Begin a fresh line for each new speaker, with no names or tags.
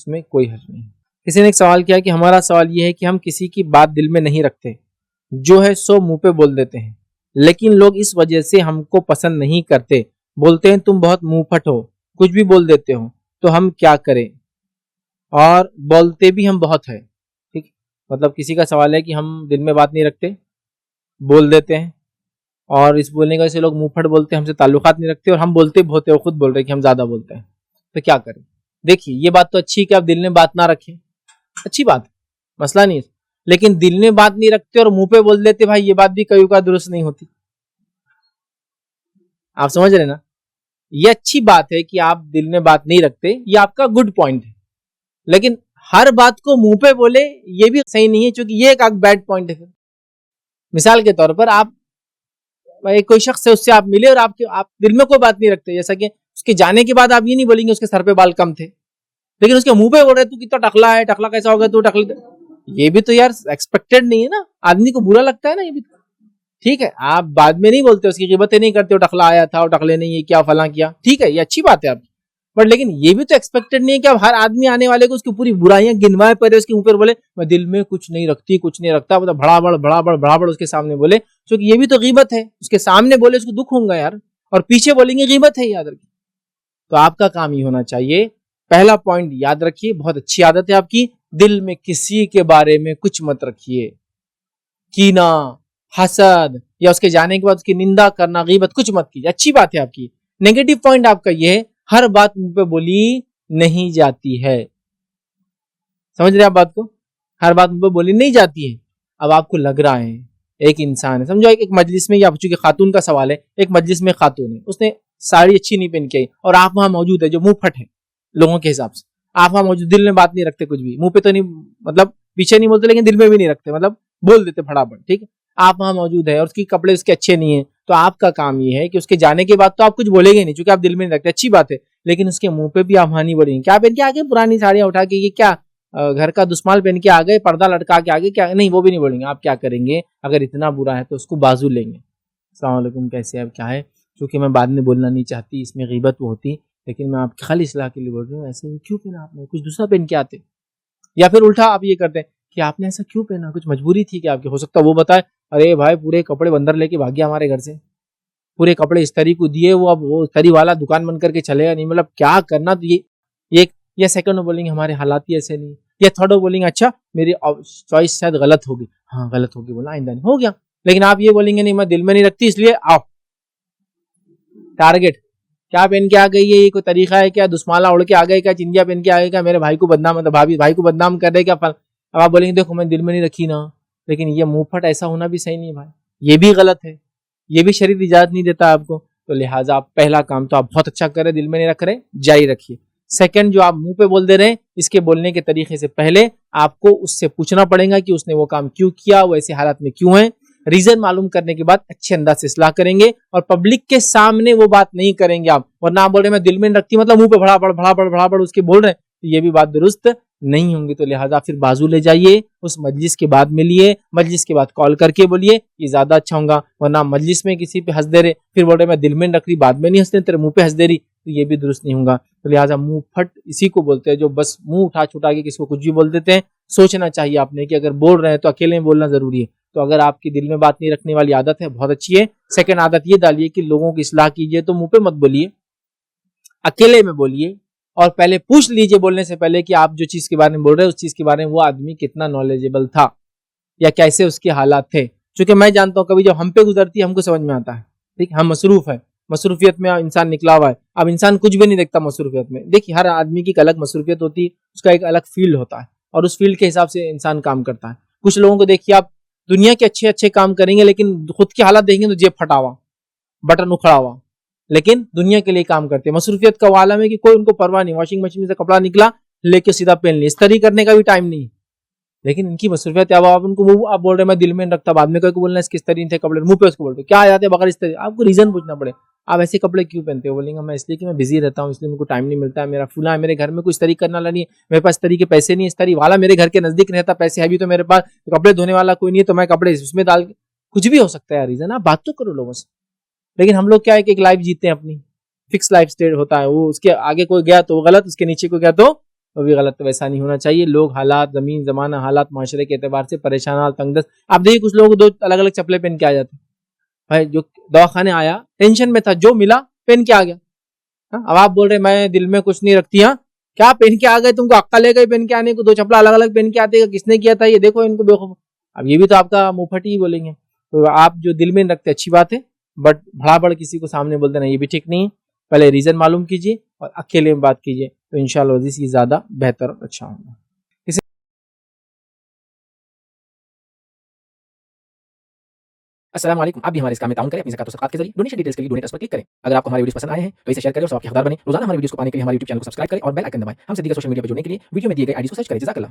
उसमें कोई हर्ज नहीं। किसी ने एक सवाल किया कि हमारा सवाल यह है कि हम किसी की बात दिल में नहीं रखते, जो है सो मुंह पे बोल देते हैं, लेकिन लोग इस वजह से हमको पसंद नहीं करते, बोलते हैं तुम बहुत मुंहफट हो, कुछ भी बोल देते हो, तो हम क्या करें? और बोलते भी हम बहुत है। ठीक, मतलब किसी का सवाल है कि हम दिल में बात नहीं रखते, बोल देते हैं, और इस बोलने की वजह से लोग मुंहफट बोलते हैं, हमसे ताल्लुकात नहीं रखते, और हम बोलते बहुत है, वो खुद बोल रहे हैं कि हम ज्यादा बोलते हैं, तो क्या करें? देखिए, ये बात तो अच्छी है कि आप दिल में बात ना रखें, अच्छी बात है, मसला नहीं है, लेकिन दिल में बात नहीं रखते और मुंह पे बोल देते, भाई ये बात भी कई का दुरुस्त नहीं होती। आप समझ रहे ना? ये अच्छी बात है कि आप दिल में बात नहीं रखते, ये आपका गुड पॉइंट है, लेकिन हर बात को मुंह पे बोले ये भी सही नहीं है, क्योंकि ये एक बैड पॉइंट है। मिसाल के तौर पर आप कोई शख्स है, उससे आप मिले और आप दिल में कोई बात नहीं रखते, जैसा कि उसके जाने के बाद आप ये नहीं बोलेंगे उसके सर पे बाल कम थे, लेकिन उसके मुंह पे बोल रहे तू कितना टकला है, टकला कैसा होगा तू टकला, ये भी तो यार एक्सपेक्टेड नहीं है ना, आदमी को बुरा लगता है ना ये भी। ठीक है, आप बाद में नहीं बोलते, उसकी गिबतें नहीं करते, टकला आया था और टकले नहीं, ये क्या फला किया, ठीक है, ये अच्छी बात है आपकी, बट लेकिन ये भी तो एक्सपेक्टेड नहीं है कि आप हर आदमी आने वाले को उसकी पूरी बुराइयां गिनवाए पड़े, उसके ऊपर बोले मैं दिल में कुछ नहीं रखती, कुछ नहीं रखता, मतलब बड़ा उसके सामने बोले, क्योंकि ये भी तो गीबत है, उसके सामने बोले उसको दुख होगा यार, और पीछे बोलेंगे गीबत है, याद रखिए। तो आपका काम ही होना चाहिए, पहला पॉइंट याद रखिए, बहुत अच्छी आदत है आपकी, दिल में किसी के बारे में कुछ मत रखिए, कीना, हसद, या उसके जाने के बाद उसकी निंदा करना, गीबत कुछ मत कीजिए, अच्छी बात है आपकी। नेगेटिव पॉइंट आपका यह है, हर बात मुंह पे बोली नहीं जाती है, समझ रहे आप बात को? हर बात मुंह पे बोली नहीं जाती है। अब आपको लग रहा है एक इंसान है, समझो एक मजलिस में, या चूंकि खातून का सवाल है, एक मजलिस में खातून है, उसने साड़ी अच्छी नहीं पहन के आई, और आप वहां मौजूद है जो मुंह फट है लोगों के हिसाब से, आप वहां मौजूद, दिल में बात नहीं रखते, कुछ भी मुंह पे तो नहीं, मतलब पीछे नहीं बोलते, लेकिन दिल में भी नहीं रखते, मतलब बोल देते फटाफट, ठीक है, आप वहां मौजूद है और उसके कपड़े उसके अच्छे नहीं है, तो आपका काम ये है कि उसके जाने के बाद तो आप कुछ बोलेंगे नहीं, क्योंकि आप दिल में नहीं रखते, अच्छी बात है, लेकिन उसके मुंह पे भी आप वहां नहीं बोलेंगे, क्या पहन के आगे, पुरानी साड़ियां उठा के, ये क्या घर का दुश्मन पहन के आ गए, पर्दा लटका के आगे, क्या नहीं, वो भी नहीं बोलेंगे। आप क्या करेंगे, अगर इतना बुरा है तो उसको बाजू लेंगे, अस्सलाम वालेकुम, कैसे आप, क्या है, क्योंकि मैं बाद में बोलना नहीं चाहती, इसमें गीबत वो होती, लेकिन मैं आपकी खाली इस्लाह के लिए बोल रही हूँ, ऐसे क्यों पहना आपने, कुछ दूसरा पहन के आते, या फिर उल्टा आप ये करते हैं कि आपने ऐसा क्यों पहना, कुछ मजबूरी थी कि आपकी, हो सकता है वो बताए, अरे भाई पूरे कपड़े बंदर लेके भाग गया हमारे घर से, पूरे कपड़े इस्त्री को दिए, वो अब वो इस्त्री वाला दुकान बंद करके चलेगा नहीं, मतलब क्या करना, तो ये सेकंड बोलेंगे हमारे हालात ही ऐसे नहीं, या थर्ड बोलेंगे अच्छा मेरी चॉइस शायद गलत होगी, हाँ गलत होगी, बोला आइंदा नहीं, हो गया। लेकिन आप ये बोलेंगे नहीं मैं दिल में नहीं रखती, इसलिए आओ टारगेट, क्या पहन के आ गई है, ये कोई तरीका है क्या, दुश्माला उड़ के आ गए क्या, चिंजिया पहन के आ गए क्या, मेरे भाई को बदनाम, मतलब भाई को बदनाम कर रहे क्या, अब आप बोलेंगे देखो मैं दिल में नहीं रखी ना, लेकिन ये मुंहफट ऐसा होना भी सही नहीं है भाई, ये भी गलत है, ये भी शरीर इजाजत नहीं देता आपको, तो लिहाजा आप पहला काम तो आप बहुत अच्छा कर रहे, दिल में नहीं रख रहे, जारी रखिए। सेकंड, जो आप मुंह पे बोल दे रहे हैं, इसके बोलने के तरीके से पहले आपको उससे पूछना पड़ेगा कि उसने वो काम क्यों किया, वो ऐसे हालात में क्यों है, रीजन मालूम करने के बाद अच्छे अंदाज से इस्लाह करेंगे, और पब्लिक के सामने वो बात नहीं करेंगे आप, वरना आप बोल रहे मैं दिल में रखती, मतलब मुंह पे भड़ापड़ उसके बोल रहे हैं, तो ये भी बात दुरुस्त नहीं होंगी, तो लिहाजा फिर बाजू ले जाइए, उस मजलिस के बाद मिलिए, मजलिस के बाद कॉल करके बोलिए, ये ज्यादा अच्छा होगा, वरना मजलिस में किसी पे हंस दे रहे, फिर बोल रहे मैं दिल में रख रही, बाद में नहीं हंसते, तेरे मुंह पे हंस दे रही, तो ये भी दुरुस्त नहीं होगा। तो लिहाजा मुंह फट इसी को बोलते हैं, जो बस मुंह उठा छुटा के किसी को कुछ भी बोल देते हैं। सोचना चाहिए आपने कि अगर बोल रहे हैं तो अकेले में बोलना जरूरी है, तो अगर आपकी दिल में बात नहीं रखने वाली आदत है, बहुत अच्छी है। सेकंड आदत ये डालिए कि लोगों की इस्लाह कीजिए तो मुंह पे मत बोलिए, अकेले में बोलिए, और पहले पूछ लीजिए बोलने से पहले कि आप जो चीज के बारे में बोल रहे हैं उस चीज के बारे में वो आदमी कितना नॉलेजेबल था, या कैसे उसके हालात थे, क्योंकि मैं जानता हूं कभी जब हम पे गुजरती है हमको समझ में आता है, ठीक, हम मसरूफ है, मसरूफियत में इंसान निकला हुआ है। अब इंसान कुछ भी नहीं देखता मसरूफियत में, देखिए हर आदमी की एक अलग मसरूफियत होती है, उसका एक अलग फील्ड होता है, और उस फील्ड के हिसाब से इंसान काम करता है। कुछ लोगों को देखिए आप दुनिया के अच्छे अच्छे काम करेंगे, लेकिन खुद की हालत देखेंगे तो जेब फटा हुआ, बटन उखड़ा हुआ, लेकिन दुनिया के लिए काम करते हैं। मसरूफियत का आलम है कि कोई उनको परवाह नहीं, वॉशिंग मशीन से कपड़ा निकला लेके सीधा पहन लिया, इस्त्री करने का भी टाइम नहीं, लेकिन इनकी मसरूफियत। अब आप उनको आप बोल रहे हैं मैं दिल में रखता, बाद में कोई को बोलना इसकी इस्त्री थे कपड़े, मुंह पे उसको बोलते क्या आ जाते हैं बगैर इस्त्री, आपको रीजन पूछना पड़े, आप ऐसे कपड़े क्यों पहनते हो, बोलेंगे मैं इसलिए कि मैं बिजी रहता हूँ, इसलिए मुझको टाइम नहीं मिलता है, मेरा फुला है, मेरे घर में कुछ इस्त्री करना नहीं है, मेरे पास इस्त्री के पैसे नहीं, इस्त्री वाला मेरे घर के नजदीक रहता, पैसे है भी तो मेरे पास, कपड़े धोने वाला कोई नहीं है, तो मैं कपड़े उसमें डाल, कुछ भी हो सकता है रीजन, आप बात तो करो लोगों से। लेकिन हम लोग क्या है कि एक लाइफ जीते हैं अपनी, फिक्स लाइफ स्टेट होता है, वो उसके आगे कोई गया तो वो गलत, उसके नीचे कोई गया तो वो भी गलत है, वैसा नहीं होना चाहिए। लोग हालात, ज़मीन ज़माना, हालात माशरे के एतबार से परेशान, तंगदस्त। आप देखिए कुछ लोग 2 अलग-अलग चप्पलें पहन के आ जाते हैं। भाई जो दवाखाने आया, टेंशन में था, जो मिला पहन के आ गया। हाँ? अब आप बोल रहे मैं दिल में कुछ नहीं रखती। हाँ, क्या पहन के आ गए? तुमको अक्ल है गई पहन के आने को? 2 चप्पल अलग-अलग पहन के आते, किसने किया था ये देखो इनको बेवकूफ। अब ये भी तो आपका मुंहफटी ही बोलेंगे। तो आप जो दिल में रखते अच्छी बात है, बट भड़ाभड़ किसी को सामने बोल देना ये भी ठीक नहीं है। पहले रीजन मालूम कीजिए और अकेले में बात कीजिए, तो इंशाल्लाह ये ज्यादा बेहतर और अच्छा होगा। अस्सलाम वालेकुम। आप भी हमारे इस काम में ताउन करें अपनी ज़कात और सदक़ात के ज़रिए। डोनेशन डिटेल्स के लिए डोनेट पर क्लिक करें। अगर आपको हमारे वीडियोस पसंद आए हैं तो इसे शेयर करें और सबके हकदार बनें। रोज़ाना हमारे वीडियोस को पाने के लिए हमारे यूट्यूब चैनल को सब्सक्राइब करें और बेल आइकन दबाएं। हमसे दीगर सोशल मीडिया पर जुड़ने के लिए वीडियो में दिए गए आईडी को सर्च करें। जज़ाकल्लाह।